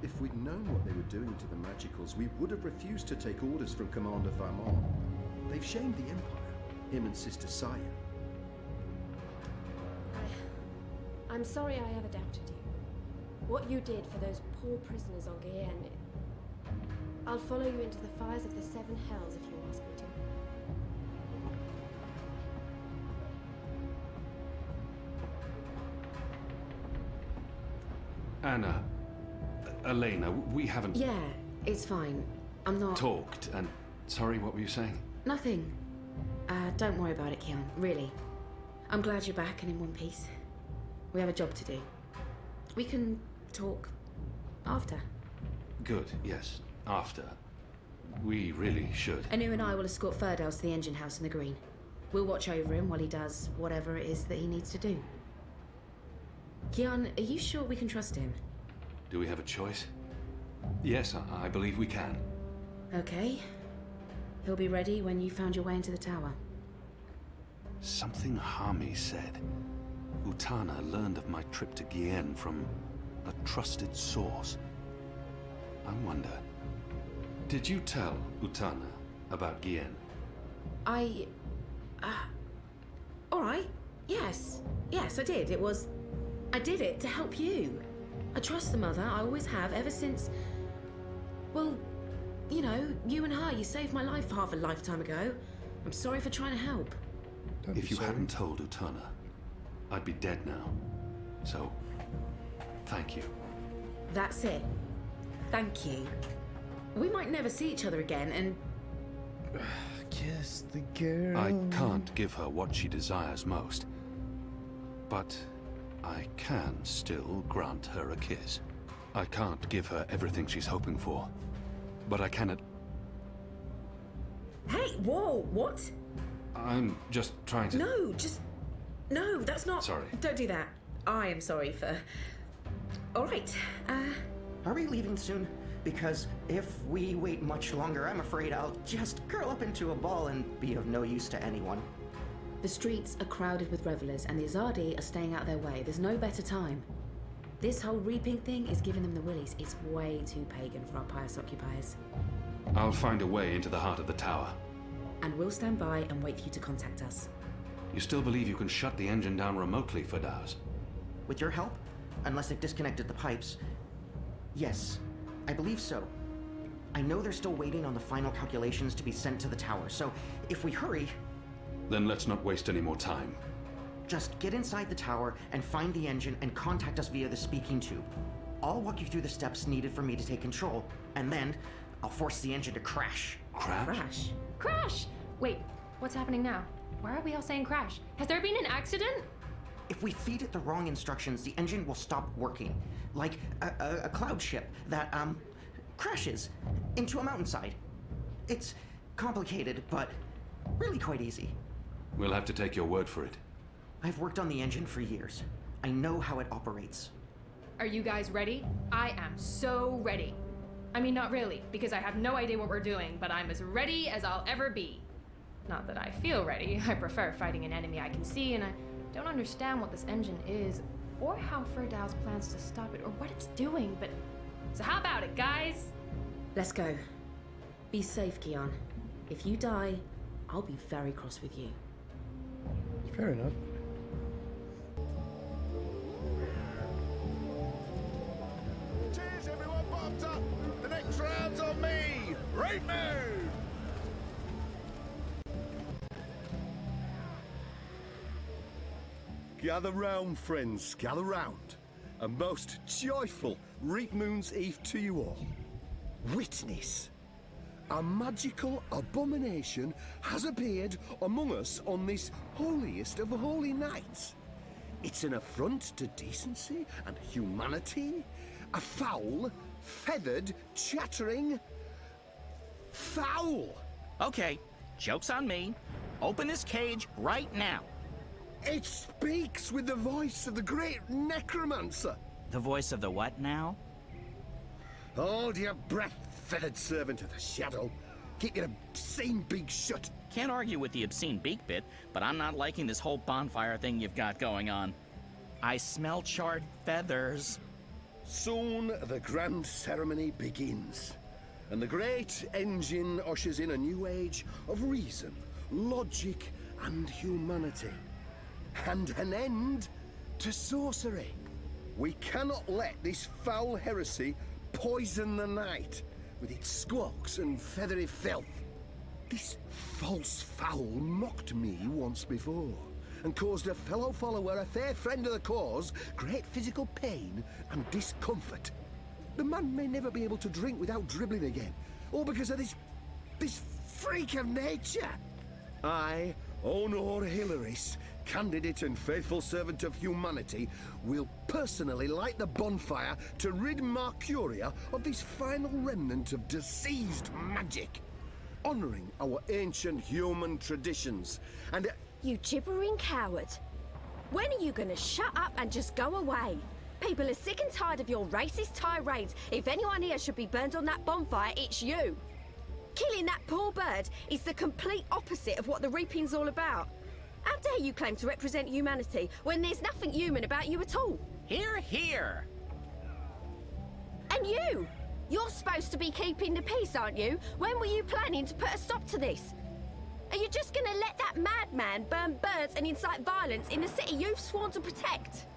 If we'd known what they were doing to the Magicals, we would have refused to take orders from Commander Famon. They've shamed the Empire, him and Sister Saya.
I'm sorry I ever doubted you. What you did for those poor prisoners on Guyenne, I'll follow you into the fires of the Seven Hells if you ask me to.
Anna, Elena, we haven't...
Yeah, it's fine. I'm not...
talked, and... Sorry, what were you saying?
Nothing. Don't worry about it, Kian, really. I'm glad you're back and in one piece. We have a job to do. We can talk after.
Good, yes. After. We really should.
Anu and I will escort Ferdows to the engine house in the green. We'll watch over him while he does whatever it is that he needs to do. Kian, are you sure we can trust him?
Do we have a choice? Yes, I believe we can.
Okay. He'll be ready when you found your way into the tower.
Something Hami said. Utana learned of my trip to Guyenne from a trusted source. I wonder, did you tell Utana about Guyenne?
All right. Yes. Yes, I did. I did it to help you. I trust the mother. I always have, ever since... Well, you know, you and her, you saved my life half a lifetime ago. I'm sorry for trying to help.
If you hadn't told Utana, I'd be dead now. So, thank you.
That's it. Thank you. We might never see each other again, and...
Kiss the girl.
I can't give her what she desires most. But I can still grant her a kiss. I can't give her everything she's hoping for. But I can
Hey, whoa, what?
I'm just trying to...
No, No, that's not...
Sorry.
Don't do that. I am sorry for... All right,
Are we leaving soon? Because if we wait much longer, I'm afraid I'll just curl up into a ball and be of no use to anyone.
The streets are crowded with revelers, and the Azadi are staying out their way. There's no better time. This whole reaping thing is giving them the willies. It's way too pagan for our pious occupiers.
I'll find a way into the heart of the tower.
And we'll stand by and wait for you to contact us.
You still believe you can shut the engine down remotely, Ferdows?
With your help? Unless they've disconnected the pipes. Yes, I believe so. I know they're still waiting on the final calculations to be sent to the tower, so if we hurry...
Then let's not waste any more time.
Just get inside the tower and find the engine and contact us via the speaking tube. I'll walk you through the steps needed for me to take control, and then I'll force the engine to crash.
Crash?
Crash! Wait, what's happening now? Why are we all saying crash? Has there been an accident?
If we feed it the wrong instructions, the engine will stop working. Like a cloud ship that, crashes into a mountainside. It's complicated, but really quite easy.
We'll have to take your word for it.
I've worked on the engine for years. I know how it operates.
Are you guys ready? I am so ready. I mean, not really, because I have no idea what we're doing, but I'm as ready as I'll ever be. Not that I feel ready. I prefer fighting an enemy I can see, and I don't understand what this engine is, or how Ferdows plans to stop it, or what it's doing, but... So how about it, guys?
Let's go. Be safe, Kian. If you die, I'll be very cross with you.
Fair enough.
Cheers, everyone, popped up! The next round's on me! Right move!
Gather round, friends, gather round. A most joyful Reap Moon's Eve to you all. Witness. A magical abomination has appeared among us on this holiest of holy nights. It's an affront to decency and humanity. A foul, feathered, chattering... foul!
Okay, joke's on me. Open this cage right now.
It speaks with the voice of the great necromancer.
The voice of the what now?
Hold your breath, feathered servant of the shadow. Keep your obscene beak shut.
Can't argue with the obscene beak bit, but I'm not liking this whole bonfire thing you've got going on. I smell charred feathers.
Soon the grand ceremony begins, and the great engine ushers in a new age of reason, logic, and humanity. And an end to sorcery. We cannot let this foul heresy poison the night with its squawks and feathery filth. This false fowl mocked me once before and caused a fellow follower, a fair friend of the cause, great physical pain and discomfort. The man may never be able to drink without dribbling again, all because of this freak of nature. I, Honor Hilaris, candidate and faithful servant of humanity, will personally light the bonfire to rid Mercuria of this final remnant of diseased magic, honoring our ancient human traditions and...
You gibbering coward. When are you gonna shut up and just go away? People are sick and tired of your racist tirades. If anyone here should be burned on that bonfire, it's you. Killing that poor bird is the complete opposite of what the reaping's all about. How dare you claim to represent humanity when there's nothing human about you at all?
Hear, hear!
And you! You're supposed to be keeping the peace, aren't you? When were you planning to put a stop to this? Are you just gonna let that madman burn birds and incite violence in the city you've sworn to protect?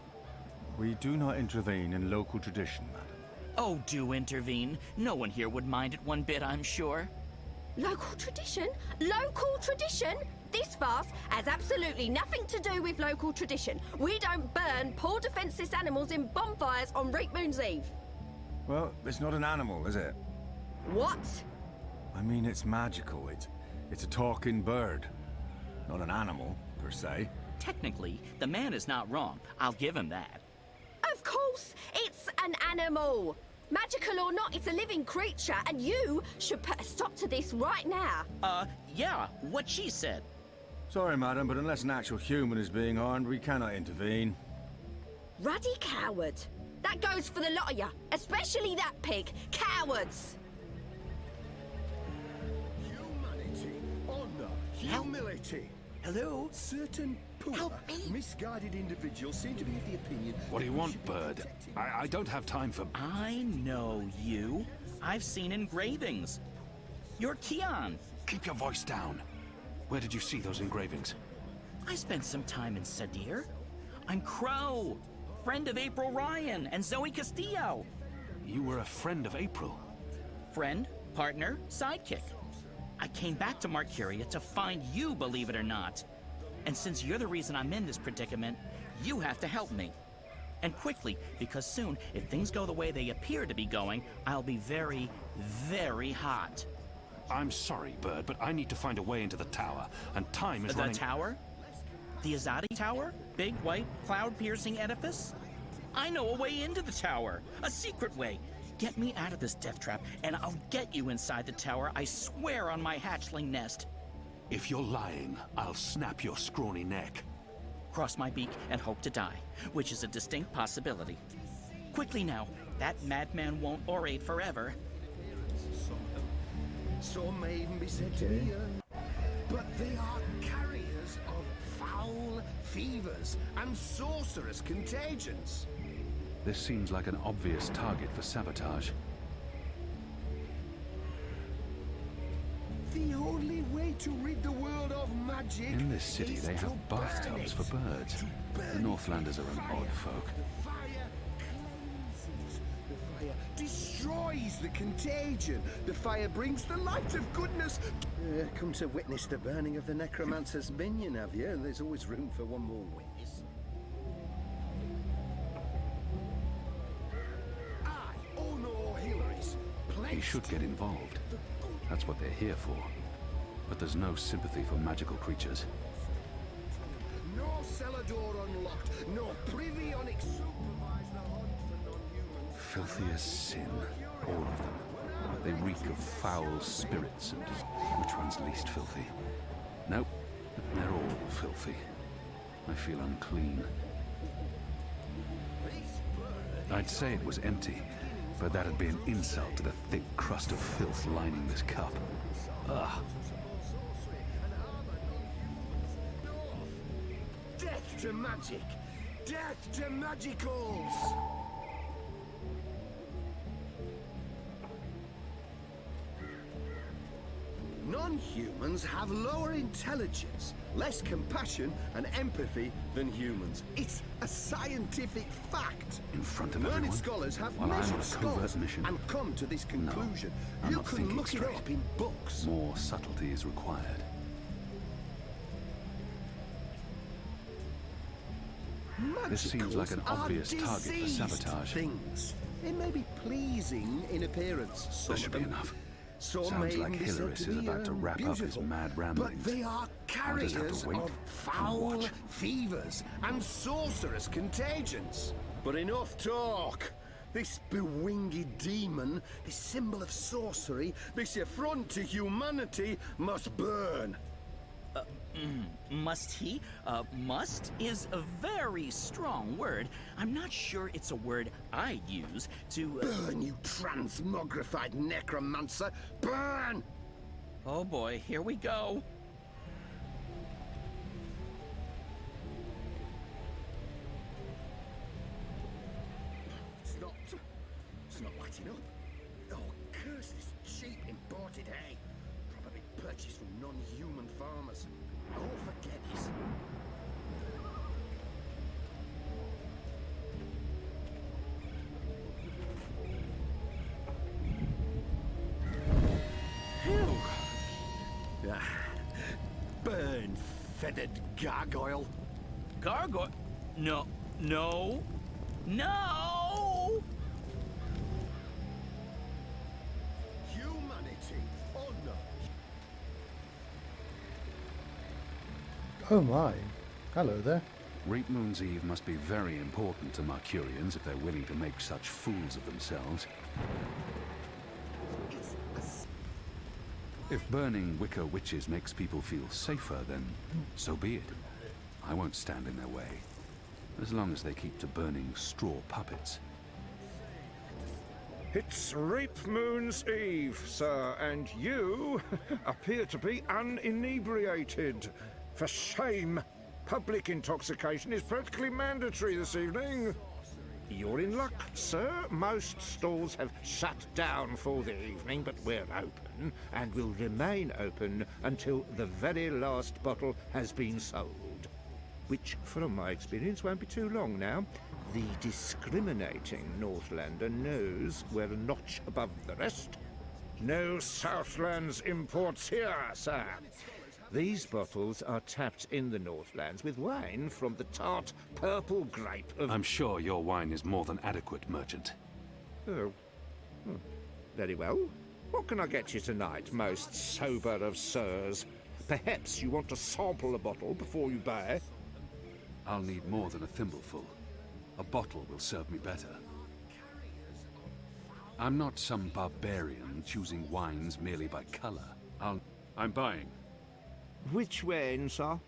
We do not intervene in local tradition, madam.
Oh, do intervene. No one here would mind it one bit, I'm sure.
Local tradition? Local tradition? This farce has absolutely nothing to do with local tradition. We don't burn poor defenseless animals in bonfires on Reap Moon's Eve.
Well, it's not an animal, is it?
What?
I mean, it's magical. It's a talking bird. Not an animal, per se.
Technically, the man is not wrong. I'll give him that.
Of course, it's an animal. Magical or not, it's a living creature, and you should put a stop to this right now.
Yeah, what she said.
Sorry, madam, but unless an actual human is being harmed, we cannot intervene.
Ruddy coward. That goes for the lot of you, especially that pig. Cowards!
Humanity, honor, humility.
Hello?
Certain poor, misguided individuals seem to be of the opinion...
What do you want, bird? I don't have time for...
I know you. I've seen engravings. You're Keon.
Keep your voice down. Where did you see those engravings?
I spent some time in Sadir. I'm Crow, friend of April Ryan and Zoe Castillo.
You were a friend of April?
Friend, partner, sidekick. I came back to Mercuria to find you, believe it or not. And since you're the reason I'm in this predicament, you have to help me. And quickly, because soon, if things go the way they appear to be going, I'll be very, very hot.
I'm sorry, Bird, but I need to find a way into the tower, and time is running...
The tower? The Azadi Tower? Big, white, cloud-piercing edifice? I know a way into the tower. A secret way. Get me out of this death trap, and I'll get you inside the tower, I swear on my hatchling nest.
If you're lying, I'll snap your scrawny neck.
Cross my beak and hope to die, which is a distinct possibility. Quickly now, that madman won't orate forever.
So may even be said to be, but they are carriers of foul fevers and sorcerous contagions.
This seems like an obvious target for sabotage.
The only way to rid the world of magic.
In this city,
is
they
to
have
burn
bathtubs
it.
for birds. The Northlanders are an odd folk.
The fire cleanses. The fire destroys the contagion. The fire brings the light of goodness. Come to witness the burning of the necromancer's minion, have you? And there's always room for one more witness.
He should get involved. That's what they're here for. But there's no sympathy for magical creatures.
No cellar door unlocked. No privy unsupervised. The hunt for non-humans.
Filthy as sin, all of them. They reek of foul spirits, and which one's least filthy? Nope, they're all filthy. I feel unclean. I'd say it was empty, but that'd be an insult to the thick crust of filth lining this cup. Ugh.
Death to magic! Death to magicals! Non-humans have lower intelligence, less compassion and empathy than humans. It's a scientific fact.
In front of
Learned
everyone?
scholars have
While I'm on
measured
a covert
skulls
mission?
and come to this conclusion.
I'm
You
not
can
thinking
look it
straight.
up in books.
More subtlety is required. This seems like an
Magicals
obvious
are
target for
diseased
sabotage.
Things. It may be pleasing in appearance. Some
That should
of
be
them.
enough.
Some
Sounds
may
like
even be said
Hilaris
to
is
be,
about to wrap up his
beautiful.
mad
But
ramblings.
they are
I'll just
carriers
have to wait
of
and
foul
watch.
fevers and sorcerous contagions. But enough talk. This bewinged demon, this symbol of sorcery, this affront to humanity, must burn.
Must he? Must is a very strong word. I'm not sure it's a word I'd use to...
Burn, you transmogrified necromancer! Burn!
Oh boy, here we go.
It's not lighting up. Oh, curse this cheap imported hay. Probably purchased from non-human farmers. Oh, forget this. Burn, feathered gargoyle.
Gargoyle? No. No. No!
Humanity, honor.
Oh my. Hello there.
Reap Moon's Eve must be very important to Marcurians if they're willing to make such fools of themselves. If burning wicker witches makes people feel safer, then so be it. I won't stand in their way, as long as they keep to burning straw puppets.
It's Reap Moon's Eve, sir, and you appear to be uninebriated. For shame! Public intoxication is practically mandatory this evening. You're in luck, sir. Most stalls have shut down for the evening, but we're open and will remain open until the very last bottle has been sold. Which, from my experience, won't be too long now. The discriminating Northlander knows we're a notch above the rest. No Southlands imports here, sir. These bottles are tapped in the Northlands with wine from the tart purple grape of...
I'm sure your wine is more than adequate, merchant.
Oh. Very well. What can I get you tonight, most sober of sirs? Perhaps you want to sample a bottle before you buy?
I'll need more than a thimbleful. A bottle will serve me better. I'm not some barbarian choosing wines merely by color. I'm buying.
Which wine, sir?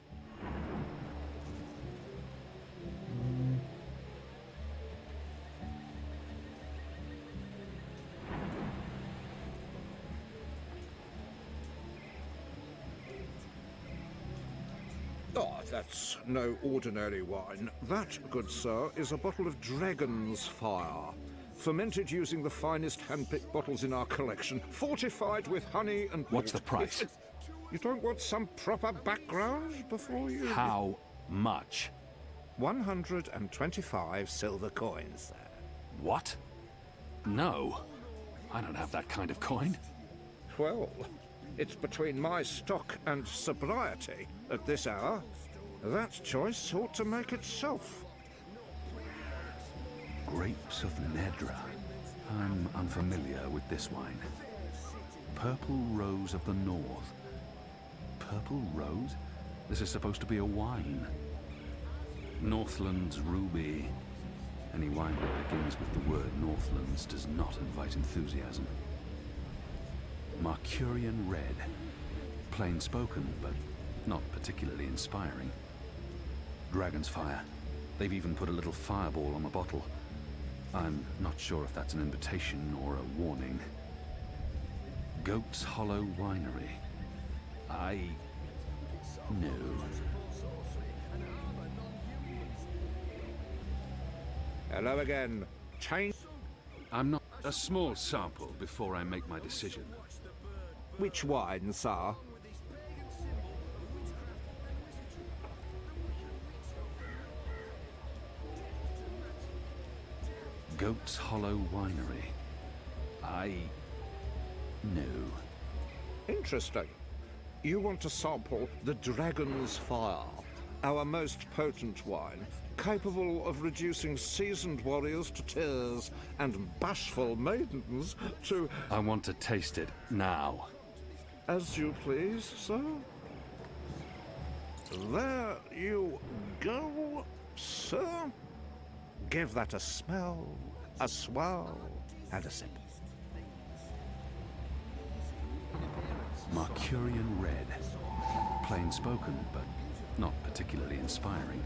Oh, that's no ordinary wine. That, good sir, is a bottle of Dragon's Fire. Fermented using the finest hand-picked bottles in our collection, fortified with honey and...
What's the price?
You don't want some proper background before you...
How much?
125 silver coins, sir.
What? No. I don't have that kind of coin.
Well, it's between my stock and sobriety at this hour. That choice ought to make itself.
Grapes of Nedra. I'm unfamiliar with this wine. Purple Rose of the North. Purple Rose? This is supposed to be a wine. Northland's Ruby. Any wine that begins with the word Northlands does not invite enthusiasm. Marcurian Red. Plain spoken, but not particularly inspiring. Dragon's Fire. They've even put a little fireball on the bottle. I'm not sure if that's an invitation or a warning. Goat's Hollow Winery. No.
Hello again. Change...
I'm not... A small sample before I make my decision.
Which wine, sir?
Goat's Hollow Winery. No.
Interesting. You want to sample the Dragon's Fire, our most potent wine, capable of reducing seasoned warriors to tears and bashful maidens to...
I want to taste it now.
As you please, sir. There you go, sir. Give that a smell, a swirl, and a sip.
Marcurian Red. Plain spoken, but not particularly inspiring.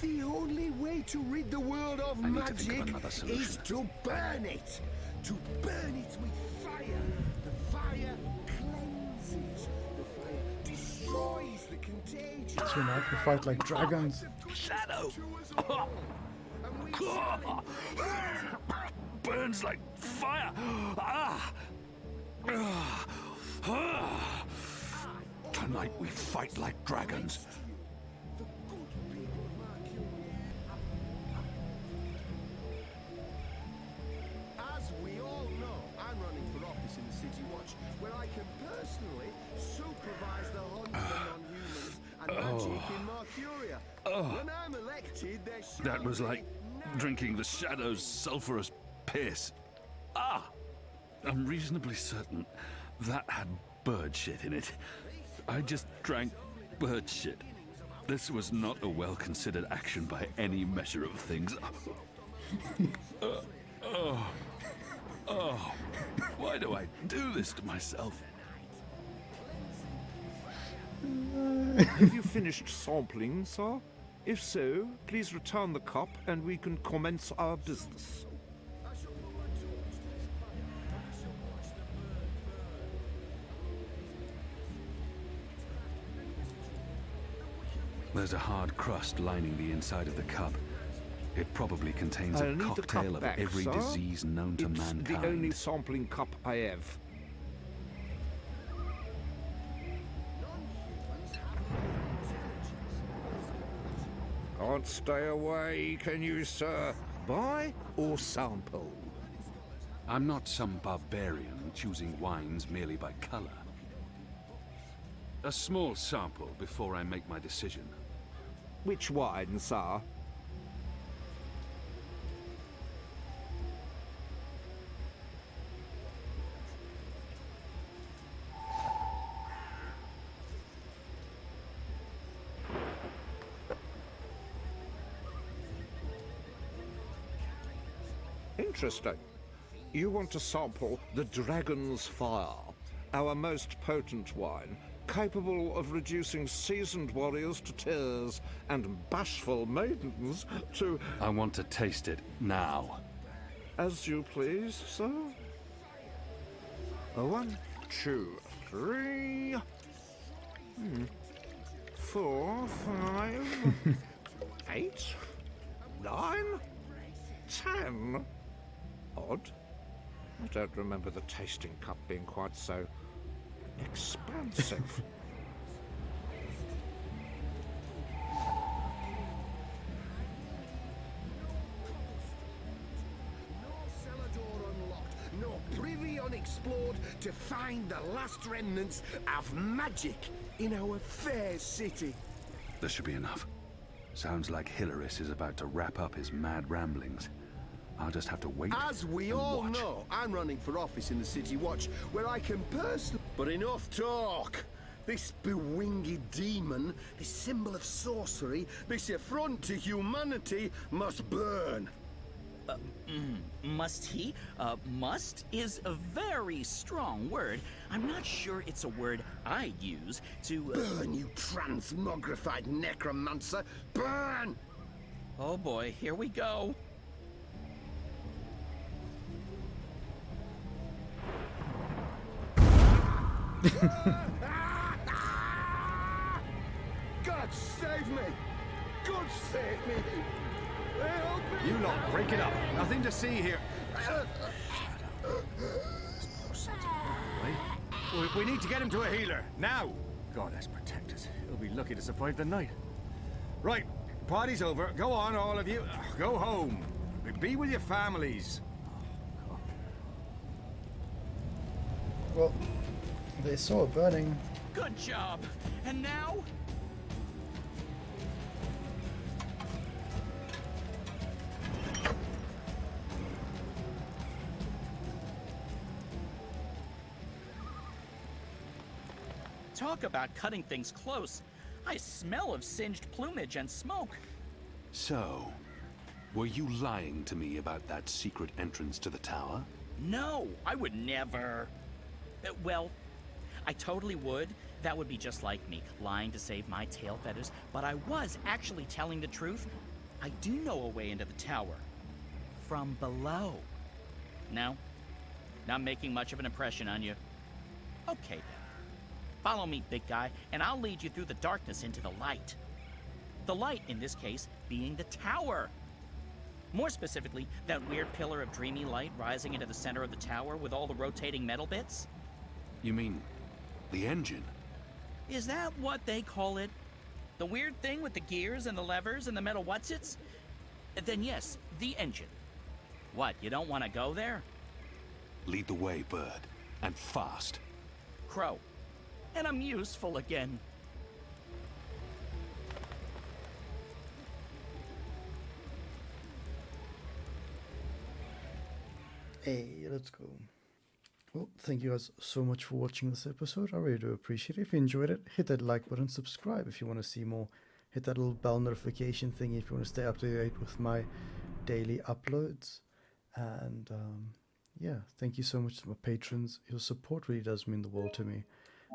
The only way to rid the world of
I need to think of
magic
another solution.
is to burn it. To burn it with fire. The fire cleanses. The fire destroys the contagion.
Tonight we fight like dragons.
Shadow! Burns like fire! Tonight we fight like dragons.
As we all know, I'm running for office in the City Watch, where I can personally supervise the hunt for non-humans and magic in Mercuria. When I'm elected, there shall
That was
be
like drinking the Shadow's sulfurous piss. I'm reasonably certain that had bird shit in it. I just drank bird shit. This was not a well-considered action by any measure of things. Why do I do this to myself?
Have you finished sampling, sir? If so, please return the cup and we can commence our business.
There's a hard crust lining the inside of the cup. It probably contains
I'll
a
need the
cocktail
cup
of
back,
every
sir.
disease known to
It's
mankind.
the only sampling cup I have. Can't stay away, can you, sir? Buy or sample?
I'm not some barbarian choosing wines merely by color. A small sample before I make my decision.
Which wine, sir? Interesting. You want to sample the Dragon's Fire, our most potent wine, capable of reducing seasoned warriors to tears and bashful maidens to...
I want to taste it now.
As you please, sir. 1, 2, 3... 4, 5... 8... 9... 10... Odd. I don't remember the tasting cup being quite so expansive.
No privy unexplored to find the last remnants of magic in our fair city.
This should be enough. Sounds like Hilaris is about to wrap up his mad ramblings. I'll just have to wait.
As we
and
all
watch.
know, I'm running for office in the City Watch, where I can personally... But enough talk! This bewinged demon, this symbol of sorcery, this affront to humanity, must burn.
Must he? Must is a very strong word. I'm not sure it's a word I'd use to...
Burn, you transmogrified necromancer! Burn!
Oh boy, here we go.
God save me! God save me! Help me!
You lot, break it up. Nothing to see here. We need to get him to a healer, now! God has protected us. He'll be lucky to survive the night. Right, party's over. Go on, all of you. Go home. Be with your families.
Well, they saw it burning.
Good job. And now? Talk about cutting things close. I smell of singed plumage and smoke.
So, were you lying to me about that secret entrance to the tower?
No, I would never. Well, I totally would. That would be just like me, lying to save my tail feathers. But I was actually telling the truth. I do know a way into the tower. From below. No? Not making much of an impression on you? Okay then. Follow me, big guy, and I'll lead you through the darkness into the light. The light, in this case, being the tower. More specifically, that weird pillar of dreamy light rising into the center of the tower with all the rotating metal bits.
You mean the engine?
Is that what they call it? The weird thing with the gears and the levers and the metal whatsits? Then yes, the engine. What, you don't want to go there?
Lead the way, Bird. And fast.
Crow. And I'm useful again.
Hey, let's go. Well, thank you guys so much for watching this episode. I really do appreciate it. If you enjoyed it, hit that like button, subscribe if you want to see more. Hit that little bell notification thing if you want to stay up to date with my daily uploads. And yeah, thank you so much to my patrons. Your support really does mean the world to me.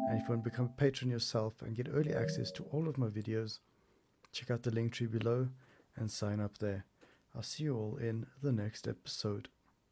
And if you want to become a patron yourself and get early access to all of my videos, check out the link tree below and sign up there. I'll see you all in the next episode.